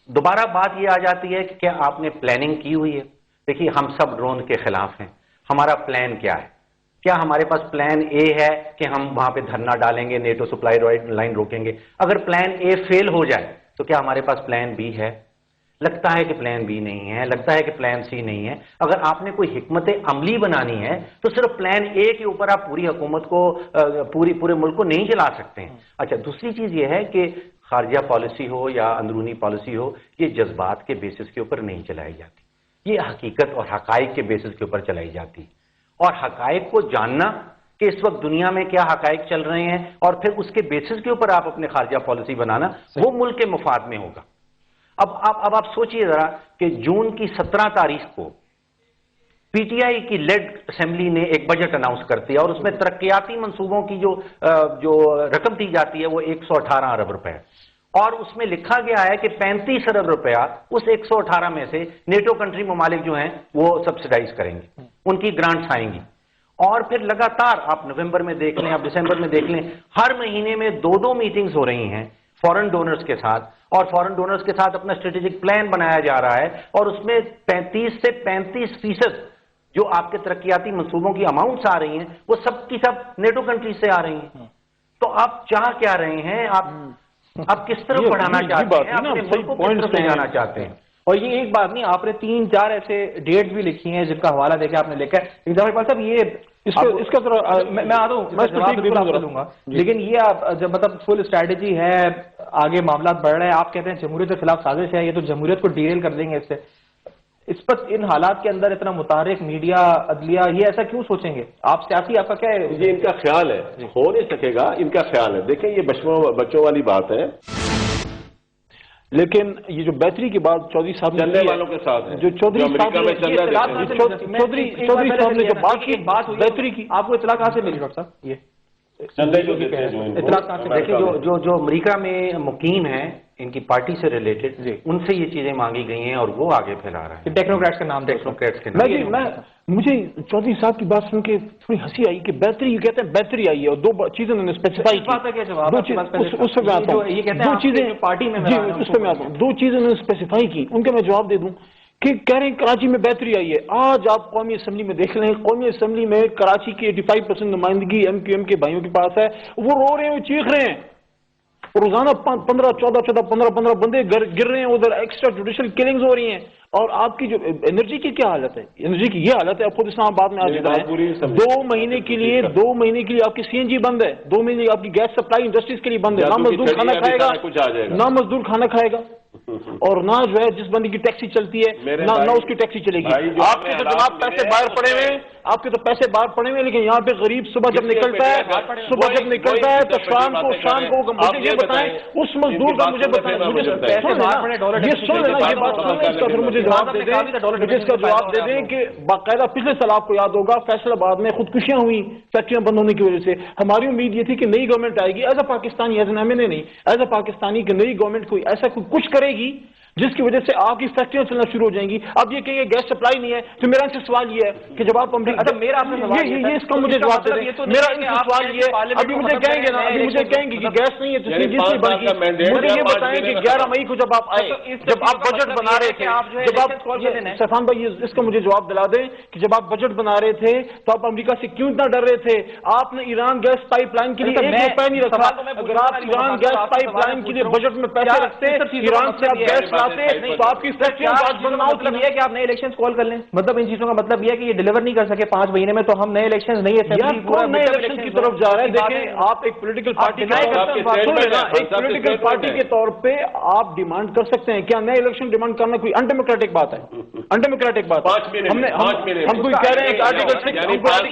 دوبارہ بات یہ آ جاتی ہے کہ کیا آپ نے پلاننگ کی ہوئی ہے؟ دیکھیے ہم سب ڈرون کے خلاف ہیں, ہمارا پلان کیا ہے؟ کیا ہمارے پاس پلان اے ہے کہ ہم وہاں پہ دھرنا ڈالیں گے, نیٹو سپلائی لائن روکیں گے؟ اگر پلان اے فیل ہو جائے تو کیا ہمارے پاس پلان بی ہے؟ لگتا ہے کہ پلان بی نہیں ہے, لگتا ہے کہ پلان سی نہیں ہے. اگر آپ نے کوئی حکمت عملی بنانی ہے تو صرف پلان اے کے اوپر آپ پوری حکومت کو پورے ملک کو نہیں چلا سکتے ہیں. اچھا, دوسری چیز یہ ہے کہ خارجہ پالیسی ہو یا اندرونی پالیسی ہو, یہ جذبات کے بیسس کے اوپر نہیں چلائی جاتی, یہ حقیقت اور حقائق کے بیسس کے اوپر چلائی جاتی. اور حقائق کو جاننا کہ اس وقت دنیا میں کیا حقائق چل رہے ہیں اور پھر اس کے بیسس کے اوپر آپ اپنے خارجہ پالیسی بنانا, وہ ملک کے مفاد میں ہوگا. اب آپ سوچئے ذرا کہ جون کی 17 تاریخ کو پی ٹی آئی کی لیڈ اسمبلی نے ایک بجٹ اناؤنس کر دیا اور اس میں ترقیاتی منصوبوں کی جو رقم دی جاتی ہے وہ 118 ارب روپے ہے, اور اس میں لکھا گیا ہے کہ 35 ارب روپیہ اس 118 میں سے نیٹو کنٹری ممالک جو ہیں وہ سبسڈائز کریں گے, ان کی گرانٹس آئیں گی. اور پھر لگاتار آپ نومبر میں دیکھ لیں, آپ دسمبر میں دیکھ لیں, ہر مہینے میں 2 میٹنگز ہو رہی ہیں فورن ڈونرز کے ساتھ, اور فورن ڈونرز کے ساتھ اپنا اسٹریٹجک پلان بنایا جا رہا ہے, اور اس میں 35 سے 35% جو آپ کے ترقیاتی منصوبوں کی اماؤنٹس آ رہی ہیں وہ سب کی سب نیٹو کنٹریز سے آ رہی ہیں. تو آپ چاہ کیا رہے ہیں, آپ کس طرف بڑھانا چاہتے ہیں, اپنے ملک کو کس طرف لے جانا چاہتے ہیں؟ اور یہ ایک بات نہیں, آپ نے 3-4 ایسے ڈیٹ بھی لکھی ہیں جن کا حوالہ دے کے آپ نے لکھا ہے. صاحب یہ اس کا میں آتا ہوں لوں گا, لیکن یہ آپ جب مطلب فل اسٹریٹجی ہے, آگے معاملات بڑھ رہے ہیں, آپ کہتے ہیں جمہوریت کے خلاف سازش ہے, یہ تو جمہوریت کو ڈیریل کر دیں گے اس سے. اس پر ان حالات کے اندر اتنا متحرک میڈیا, عدلیہ, یہ ایسا کیوں سوچیں گے آپ؟ سیاسی آپ کا کیا ہے؟ یہ ان کا خیال ہے, ہو نہیں سکے گا, ان کا خیال ہے. دیکھیں یہ بچوں والی بات ہے, لیکن یہ جو بہتری کی بات چودھری صاحب چلنے والوں کے ساتھ ہے, جو چودھری امریکہ میں چل رہا ہے, چودھری صاحب نے جو بات ہوئی بہتری کی, آپ کو اطلاع کہاں سے ملی ڈاکٹر صاحب؟ یہ اطلاع کہاں سے؟ دیکھیں جو امریکہ میں مقیم ہیں, ان کی پارٹی سے ریلیٹڈ, ان سے یہ چیزیں مانگی گئی ہیں اور وہ آگے پھیلا رہا ہے. ٹیکنوکریٹس کے نام, ٹیکنوکریٹس کے نام. مجھے چودھری صاحب کی بات سن کے تھوڑی ہنسی آئی کہ بہتری, یہ کہتے ہیں بہتری آئی ہے, اور 2 چیزیں انہوں نے اسپیسیفائی کی. اس پہ میں آتا ہوں, 2 چیزیں پارٹی میں, جی اس پہ میں آتا ہوں, 2 چیزیں انہوں نے اسپیسیفائی کی, ان کا میں جواب دے دوں کہ کہہ رہے ہیں کراچی میں بہتری آئی ہے. آج آپ قومی اسمبلی میں دیکھ لیں, قومی اسمبلی میں کراچی کی 85% نمائندگی MQM کے بھائیوں کے پاس ہے, وہ رو رہے ہیں, وہ چیخ رہے ہیں, روزانہ 15 بندے گر رہے ہیں, ادھر ایکسٹرا جوڈیشل کلنگز ہو رہی ہیں. اور آپ کی جو انرجی کی کیا حالت ہے, انرجی کی یہ حالت ہے, آپ خود اسلام آباد میں آج بتائیں, 2 مہینے کے لیے آپ کی CNG بند ہے, 2 مہینے آپ کی گیس سپلائی انڈسٹریز کے لیے بند ہے, نہ مزدور کھانا کھائے گا, نہ مزدور کھانا کھائے گا, اور نہ جو ہے جس بندے کی ٹیکسی چلتی ہے نہ اس کی ٹیکسی چلے گی. آپ کے تو جناب پیسے باہر پڑے ہوئے, آپ کے تو پیسے باہر پڑے ہوئے, لیکن یہاں پہ غریب صبح جب نکلتا ہے تو شام کو مجھے یہ بتائیں, اس مزدور کا مجھے بتائیں, یہ سن لینا, یہ بات سن لیں, اس کا پھر مجھے جواب دے دیں, مجھے اس کا جواب دے دیں کہ باقاعدہ پچھلے سال آپ کو یاد ہوگا فیصل آباد میں خودکشیاں ہوئی فیکٹریاں بند ہونے کی وجہ سے. ہماری امید یہ تھی کہ نئی گورنمنٹ آئے گی, as a Pakistani, as an MNA نہیں, ایز اے پاکستانی, کہ نئی گورنمنٹ کوئی ایسا کچھ کرے گی جس کی وجہ سے آپ کی فیکٹریاں چلنا شروع ہو جائیں گی. اب یہ کہیں گے گیس سپلائی نہیں ہے, تو میرا ان سے سوال یہ ہے کہ جب آپ یہ اس کا مجھے جواب دے دیں, میرا ان سے سوال یہ ہے, ابھی مجھے کہیں گے نا, ابھی مجھے کہیں گے کہ گیس نہیں ہے تو CNG سے بن گئی, مجھے یہ بتائیں کہ 11 مئی کو جب آپ آئے, جب آپ بجٹ بنا رہے تھے, جب آپ سفان بھائی اس کا مجھے جواب دلا دیں کہ جب آپ بجٹ بنا رہے تھے تو آپ امریکہ سے کیوں اتنا ڈر رہے تھے؟ آپ نے ایران گیس پائپ لائن کے لیے 1 روپیہ نہیں رکھا. اگر آپ ایران گیس پائپ لائن کے لیے بجٹ میں پیسے رکھتے, ایران سے آپ گیس لاتے, تو آپ مطلب یہ ہے کہ آپ نئے الیکشن کال کر لیں. مطلب ان چیزوں کا مطلب یہ ہے کہ یہ ڈیلیور نہیں کر سکے 5 مہینے میں, تو ہم نئے الیکشن نہیں الیکشن کی طرف جا رہے ہیں. دیکھیں آپ ایک پولیٹیکل پارٹی کے طور پہ آپ ڈیمانڈ کر سکتے ہیں, کیا نئے الیکشن ڈیمانڈ کرنا کوئی انڈیموکریٹک بات ہے؟ انڈیموکریٹک بات ہم کوئی کہہ رہے ہیں کہ آرٹیکل 6 کی بات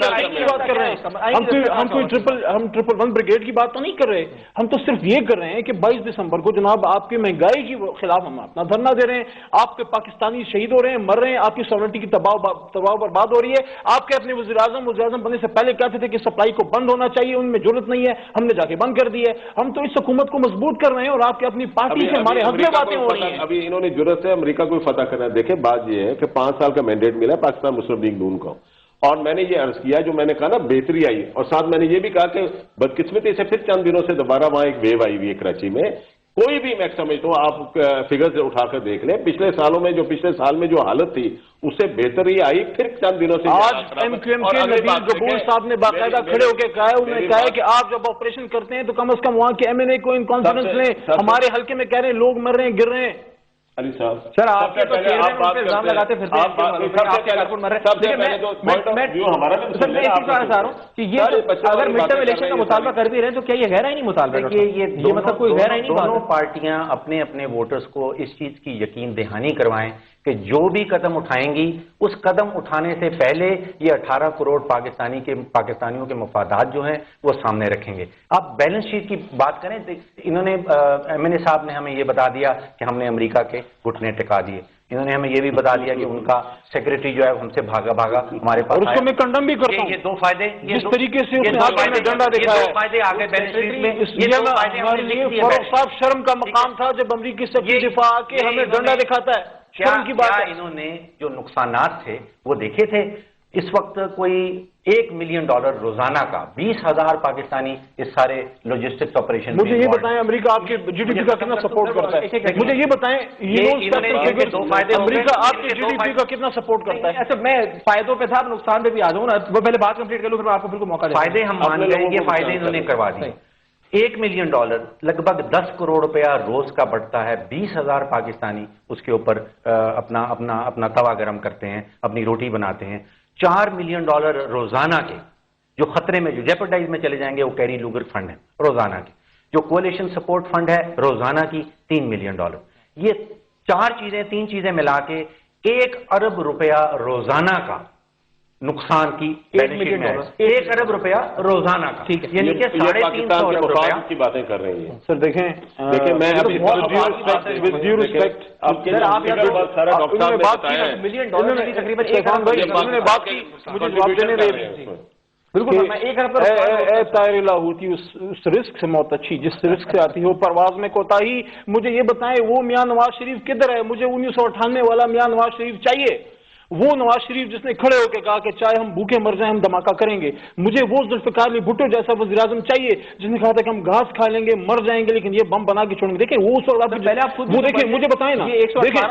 کر رہے ہیں, ہم کوئی 111 بریگیڈ کی بات تو نہیں کر رہے, ہم تو صرف یہ کر رہے ہیں کہ 22 دسمبر کو جناب آپ کی مہنگائی کے خلاف ہم اپنا دھرنا دے رہے ہیں, آپ کے پاکستانی شہید ہو رہے ہیں, مر رہے ہیں, آپ کی ساورنٹی کی تباہ برباد ہو رہی ہے. آپ کے اپنے وزیر اعظم بننے سے پہلے کہتے تھے کہ سپلائی کو بند ہونا چاہیے, ان میں ضرورت نہیں ہے, ہم نے جا کے بند کر دی ہے. ہم تو اس حکومت کو مضبوط کر رہے ہیں اور آپ کے اپنی پارٹی سے ہمارے حق میں باتیں ہو رہی ہیں. ابھی انہوں نے ضرورت ہے امریکہ کو فتح کرنا. دیکھیں بات یہ ہے کہ 5 سال کا مینڈیٹ ملا پاکستان مسلم لیگ نون کو, اور میں نے یہ عرض کیا جو میں نے کہا نا بہتری آئی, اور ساتھ میں نے یہ بھی کہا کہ بدقسمتی سے پھر چند دنوں سے دوبارہ وہاں ایک ویو آئی ہوئی ہے کراچی میں کوئی بھی میں سمجھتا ہوں آپ فگر سے اٹھا کر دیکھ لیں پچھلے سالوں میں پچھلے سال میں جو حالت تھی اس سے بہتری آئی پھر چند دنوں سے آج ایم کیو ایم کے نبیل گبور صاحب نے باقاعدہ کھڑے ہو کے کہا ہے، انہوں نے کہا ہے کہ آپ جب آپریشن کرتے ہیں تو کم از کم وہاں کے ایم این اے کو ان کانفیڈنس لیں. ہمارے حلقے میں کہہ رہے ہیں لوگ مر رہے ہیں، گر رہے ہیں. علی صاحب سر آپ کے تو چیئرمین ان پہ الزام لگاتے پھرتے ہیں کہ یہ اگر مڈ ٹرم الیکشن کا مطالبہ کر بھی رہے ہیں تو کیا یہ غیر آئینی مطالبہ ہے؟ یہ مطلب کوئی غیر آئینی بات ہے؟ دونوں پارٹیاں اپنے اپنے ووٹرز کو اس چیز کی یقین دہانی کروائیں کہ جو بھی قدم اٹھائیں گی اس قدم اٹھانے سے پہلے یہ 18 کروڑ پاکستانیوں کے مفادات جو ہیں وہ سامنے رکھیں گے. آپ بیلنس شیٹ کی بات کریں، انہوں نے ایم این اے صاحب نے ہمیں یہ بتا دیا کہ ہم نے امریکہ کے گھٹنے ٹکا دیے. انہوں نے ہمیں یہ بھی بتا دیا کہ ان کا سیکرٹری جو ہے ہم سے بھاگا ہمارے پاس. اور اس کو میں کنڈم بھی کرتا ہوں. یہ دو فائدے جس طریقے سے اس نے آگے میں ڈنڈا دکھایا ہے، دو فائدے آگے بیلنس شیٹ میں یہ دو فائدے ہمارے لیے فاروق صاحب شرم کا مقام تھا جب امریکی سیکرٹری دفاع آ کے ہمیں ڈنڈا دکھاتا ہے. شرم کی بات ہے. انہوں نے جو نقصانات تھے وہ دیکھے تھے. اس وقت کوئی $1 ملین روزانہ کا 20,000 پاکستانی اس سارے لاجسٹکس آپریشن. مجھے یہ بتائیں امریکہ آپ کے جی ڈی پی کا کتنا سپورٹ کرتا ہے؟ مجھے یہ بتائیں امریکہ آپ کے جی ڈی پی کا کتنا سپورٹ کرتا ہے؟ اچھا میں فائدوں پہ تھا، نقصان پہ بھی آ جاؤں نا، وہ پہلے بات کمپلیٹ کر لوں پھر آپ کو بالکل موقع دیں. فائدے ہم مان گئے، یہ فائدے انہوں نے کروا دیے. $1 ملین لگ بھگ 10 کروڑ روپیہ روز کا بڑھتا ہے. 20,000 پاکستانی اس کے اوپر اپنا توا گرم کرتے ہیں، اپنی روٹی بناتے ہیں. $4 ملین روزانہ کے جو خطرے میں جو جیپرڈائز میں چلے جائیں گے وہ کیری لوگر فنڈ ہے روزانہ کی. جو کولیشن سپورٹ فنڈ ہے روزانہ کی $3 ملین. یہ تین چیزیں ملا کے $1 ارب روزانہ کا نقصان کی $1 ارب روزانہ کا. ٹھیک ہے، یعنی کہ پاکستان کے $350 مفاد کی باتیں کر رہی ہیں. سر دیکھیں میں طاہر لاہوتی اس رسک سے موت اچھی جس رسک سے آتی ہے وہ پرواز میں کوتاہی. مجھے یہ بتائیں وہ میاں نواز شریف کدھر ہے؟ مجھے 1998 والا میاں نواز شریف چاہیے. وہ نواز شریف جس نے کھڑے ہو کے کہا کہ چاہے ہم بھوکے مر جائیں ہم دھماکہ کریں گے. مجھے وہ ذوالفقار علی بھٹو جیسا وزیر اعظم چاہیے جس نے کہا تھا کہ ہم گھاس کھا لیں گے مر جائیں گے لیکن یہ بم بنا کے چھوڑیں گے. دیکھیں وہ اس وقت وہ دیکھیں مجھے بتائیں نا، دیکھیں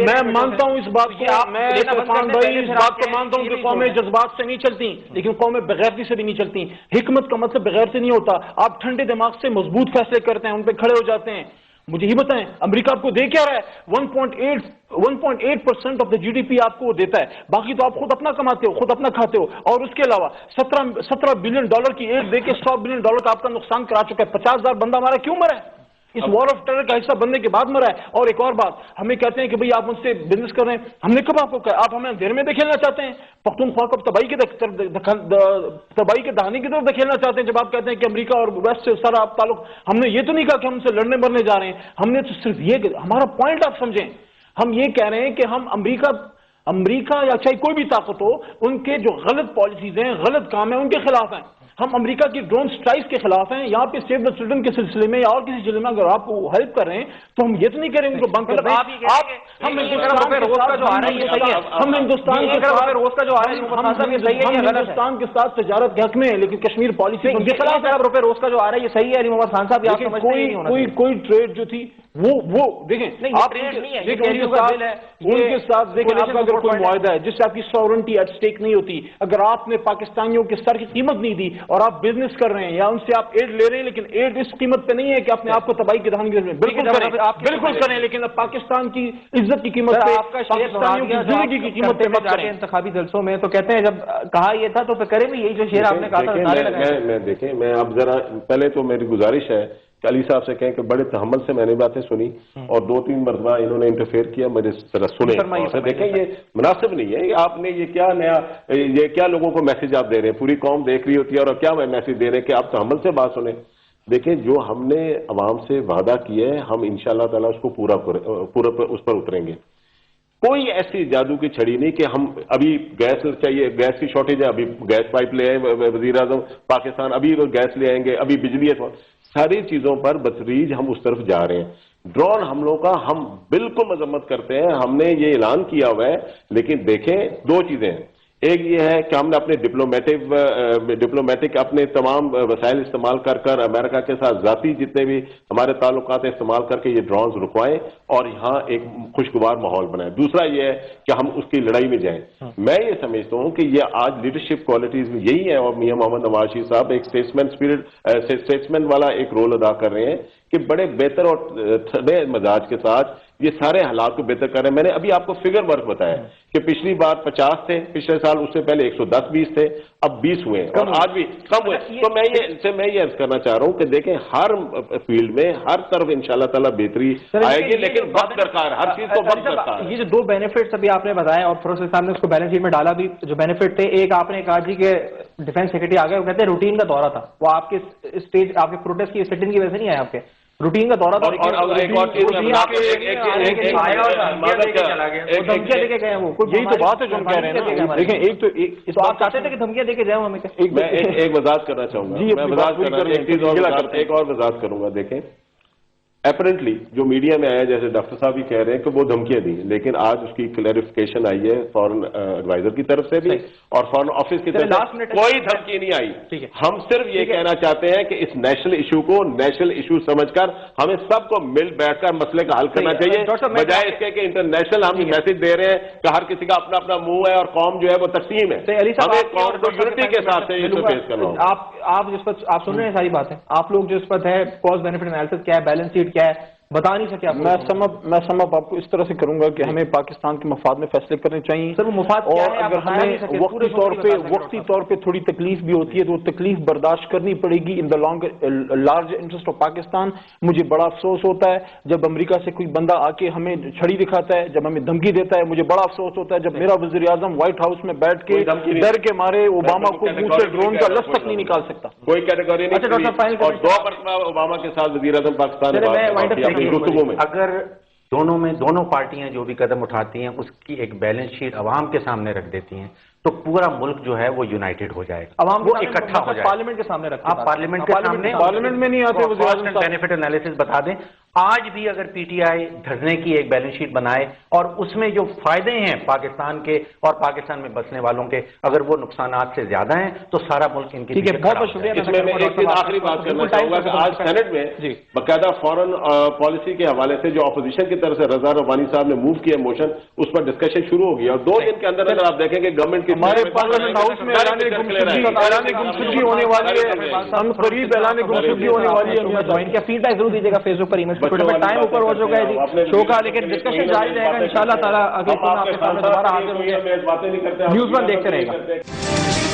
میں مانتا ہوں اس بات کو، میں عرفان بھائی اس بات کو مانتا ہوں کہ قومیں جذبات سے نہیں چلتی لیکن قومیں بغیرتی سے بھی نہیں چلتی. حکمت کا مطلب بغیر سے نہیں ہوتا. آپ ٹھنڈے دماغ سے مضبوط فیصلے کرتے ہیں، ان پہ کھڑے ہو جاتے ہیں. مجھے یہ بتائیں امریکہ آپ کو دے کیا رہا ہے؟ 1.8% of the G D P آپ کو وہ دیتا ہے، باقی تو آپ خود اپنا کماتے ہو، خود اپنا کھاتے ہو. اور اس کے علاوہ $17 بلین کی ایڈ دے کے $100 بلین کا آپ کا نقصان کرا چکا ہے. 50,000 بندہ ہمارا کیوں مرا ہے؟ اس وار آف ٹیرر کا حصہ بننے کے بعد مرا ہے. اور ایک اور بات، ہمیں کہتے ہیں کہ بھئی آپ ان سے بزنس کر رہے ہیں. ہم نے کب آپ کو کہا؟ آپ ہمیں اندھیرے میں دکھیلنا چاہتے ہیں، پختونخوا کو تباہی کے دہانے کی طرف دکھیلنا چاہتے ہیں. جب آپ کہتے ہیں کہ امریکہ اور ویسٹ سے سارا آپ تعلق، ہم نے یہ تو نہیں کہا کہ ہم سے لڑنے مرنے جا رہے ہیں. ہم نے تو صرف یہ، ہمارا پوائنٹ آپ سمجھیں، ہم یہ کہہ رہے ہیں کہ ہم امریکہ یا چاہے کوئی بھی طاقت ہو، ان کے جو غلط پالیسیز ہیں، غلط کام ہیں، ان کے خلاف ہیں. ہم امریکہ کی ڈرون سٹرائکس کے خلاف ہیں. یہاں پہ سیو دا چلڈرن کے سلسلے میں یا اور کسی سلسلے میں اگر آپ کو ہیلپ کر رہے ہیں تو ہم یہ تو نہیں کریں ان کو بند کر دیں. ہم ہندوستان کے ساتھ تجارت کے حق میں ہیں لیکن کشمیر پالیسی کے خلاف روپے روز کا جو آ رہا ہے یہ صحیح ہے علی محمد خان صاحب؟ کوئی ٹریڈ جو تھی وہ دیکھیں آپ ان کے ساتھ دیکھیں آپ کا اگر کوئی معاہدہ ہے جس سے آپ کی سورنٹی ایٹ اسٹیک نہیں ہوتی، اگر آپ نے پاکستانیوں کے سر کی قیمت نہیں دی اور آپ بزنس کر رہے ہیں یا ان سے آپ ایڈ لے رہے ہیں لیکن ایڈ اس قیمت پہ نہیں ہے کہ اپنے آپ کو تباہی کے دہانے کے بالکل کریں لیکن اب پاکستان کی عزت کی قیمت پہ، پاکستانیوں کی زندگی کی قیمت پہ مت کریں. انتخابی جلسوں میں تو کہتے ہیں جب کہا یہ تھا تو پھر کریں بھی یہی جو شعر آپ نے کہا تھا. دیکھیں میں اب ذرا پہلے تو میری گزارش ہے کہ علی صاحب سے کہیں کہ بڑے تحمل سے میں نے باتیں سنی اور 2-3 مرتبہ انہوں نے انٹرفیئر کیا، میرے ذرا سنیں. دیکھیں یہ مناسب نہیں ہے. آپ نے یہ کیا نیا، یہ کیا لوگوں کو میسج آپ دے رہے ہیں؟ پوری قوم دیکھ رہی ہوتی ہے اور کیا میسج دے رہے ہیں کہ آپ تحمل سے بات سنیں. دیکھیں جو ہم نے عوام سے وعدہ کیا ہے ہم انشاءاللہ تعالی اس کو پورا اس پر اتریں گے. کوئی ایسی جادو کی چھڑی نہیں کہ ہم ابھی گیس چاہیے، گیس کی شارٹیج ہے، ابھی گیس پائپ لے آئے وزیر اعظم پاکستان، ابھی گیس لے آئیں گے، ابھی بجلی ہے. ساری چیزوں پر بتدریج ہم اس طرف جا رہے ہیں. ڈرون حملوں کا ہم بالکل مذمت کرتے ہیں، ہم نے یہ اعلان کیا ہوا ہے. لیکن دیکھیں 2 چیزیں ہیں. ایک یہ ہے کہ ہم نے اپنے ڈپلومیٹک اپنے تمام وسائل استعمال کر کر امریکہ کے ساتھ ذاتی جتنے بھی ہمارے تعلقات استعمال کر کے یہ ڈرونز رکوائیں اور یہاں ایک خوشگوار ماحول بنائیں. دوسرا یہ ہے کہ ہم اس کی لڑائی میں جائیں. میں یہ سمجھتا ہوں کہ یہ آج لیڈرشپ کوالٹیز میں یہی ہے, اور میاں محمد نواز شریف صاحب ایک اسٹیٹسمین والا ایک رول ادا کر رہے ہیں کہ بڑے بہتر اور ٹھنڈے مزاج کے ساتھ یہ سارے حالات کو بہتر کر رہے ہیں. میں نے ابھی آپ کو فگر ورک بتایا کہ پچھلی بار 50 تھے, پچھلے سال اس سے پہلے 110-20 تھے, اب 20 ہوئے اور آج بھی کم ہوئے. تو میں یہ عرض کرنا چاہ رہا ہوں کہ دیکھیں ہر فیلڈ میں ہر طرف انشاءاللہ تعالی بہتری آئے گی, لیکن وقت درکار, ہر چیز کو وقت درکار. یہ جو 2 بینیفٹس ابھی آپ نے بتایا اور فروخت صاحب نے اس کو بیلنس شیٹ میں ڈالا بھی, جو بینیفٹ تھے, ایک آپ نے کہا جی کہ ڈیفینس سیکرٹری آ گئے, وہ کہتے ہیں روٹین کا دورہ تھا, وہ آپ کے اسٹیج آپ کے پروٹیسٹ کی سٹنگ کی وجہ سے نہیں آیا, آپ کے روٹین کا دورہ تھا. ایک اور چیز یہی تو بات ہے جو ہم کہہ رہے ہیں. دیکھیں ایک تو آپ چاہتے تھے کہ دھمکیاں دے کے جاؤں ہمیں. میں ایک وضاحت کرنا چاہوں گا, ایک اور وضاحت کروں گا. دیکھیں اپیرنٹلی جو میڈیا میں آیا, جیسے ڈاکٹر صاحب بھی کہہ رہے ہیں کہ وہ دھمکیاں دی, لیکن آج اس کی کلیریفیکیشن آئی ہے فورن ایڈوائزر کی طرف سے بھی اور فورن آفس کی طرف سے, کوئی دھمکی نہیں آئی. ہم صرف یہ کہنا چاہتے ہیں کہ اس نیشنل ایشو کو نیشنل ایشو سمجھ کر ہمیں سب کو مل بیٹھ کر مسئلے کا حل کرنا چاہیے, بجائے اس کے کہ انٹرنیشنل ہم میسج دے رہے ہیں کہ ہر کسی کا اپنا اپنا منہ ہے اور قوم جو ہے وہ تقسیم ہے. ہمیں قوم کو یونٹی کے ساتھ سے فیس کرنا ہوگا. آپ جس پر آپ سن رہے ہیں ساری باتیں, آپ لوگ جو اس پر ہے کاسٹ بینیفٹ انالیسس کیا ہے, بیلنس شیٹ کیا ہے, بتا نہیں سکے. میں سم اپ آپ کو اس طرح سے کروں گا کہ ہمیں پاکستان کے مفاد میں فیصلے کرنے چاہیے. سر وہ مفاد کیا ہے, اگر ہمیں وقتی طور پہ تھوڑی تکلیف بھی ہوتی ہے تو وہ تکلیف برداشت کرنی پڑے گی in the large interest of Pakistan. مجھے بڑا افسوس ہوتا ہے جب امریکہ سے کوئی بندہ آ کے ہمیں چھڑی دکھاتا ہے, جب ہمیں دھمکی دیتا ہے. مجھے بڑا افسوس ہوتا ہے جب میرا وزیر اعظم وائٹ ہاؤس میں بیٹھ کے ڈر کے مارے اوباما کو منہ سے ڈرون کا لفظ تک نہیں نکال سکتا. کوئی کیٹیگری نہیں. اور 2 مرتبہ اوباما کے ساتھ وزیر اعظم پاکستان اگر دونوں پارٹیاں جو بھی قدم اٹھاتی ہیں اس کی ایک بیلنس شیٹ عوام کے سامنے رکھ دیتی ہیں تو پورا ملک جو ہے وہ یونائٹڈ ہو جائے گا, عوام وہ اکٹھا ہو جائے گا. پارلیمنٹ کے سامنے رکھ, آپ پارلیمنٹ کے سامنے, پارلیمنٹ میں نہیں آتے, کاسٹ اینڈ بینیفٹ انالیسس بتا دیں. آج بھی اگر پی ٹی آئی دھرنے کی ایک بیلنس شیٹ بنائے اور اس میں جو فائدے ہیں پاکستان کے اور پاکستان میں بسنے والوں کے, اگر وہ نقصانات سے زیادہ ہیں تو سارا ملک ان کی. ٹھیک ہے, بہت بہت شکریہ. اس میں ایک چیز آخری بات کرنا چاہوں گا کہ آج سینٹ میں باقاعدہ فورن پالیسی کے حوالے سے جو اپوزیشن کی طرف سے رضا ربانی صاحب نے موو کیا موشن, اس پر ڈسکشن شروع ہو گیا اور 2 دن کے اندر اگر آپ دیکھیں کہ گورنمنٹ کی ہمارے پارلیمنٹ ہاؤس میں اعلان گمشدگی ہونے والی ہے, ہم قریب اعلان گمشدگی ہونے والی ہے. جوائن کیا فیڈ بیک ضرور دیجیے گا فیس بک پر, ایمیل پر. ٹائم اوپر ہو چکا ہے جی شو کا, لیکن ڈسکشن جاری رہے گا انشاءاللہ تعالیٰ. اگلے دن آپ کے سامنے دوبارہ حاضر ہوں گے. نیوز 1 دیکھتے رہے گا.